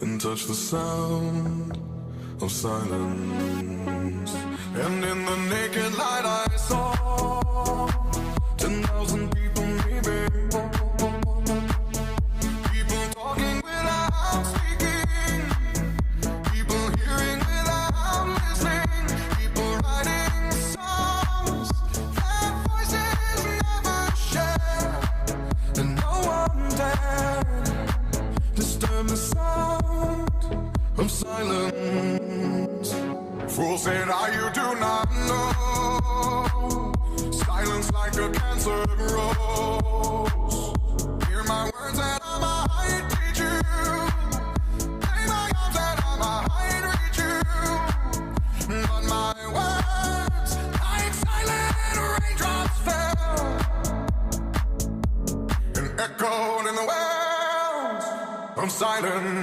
and touch the sound of silence. And in the naked light I saw 10,000 people maybe, people talking without speaking, people hearing without listening, people writing songs that voices never share, and no one dared disturb the sound of silence. Fools say that you do not know, silence like a cancer grows. Hear my words and I might teach you, play my arms and I might reach you, but my words like silent raindrops fell and echoed in the wells of silence.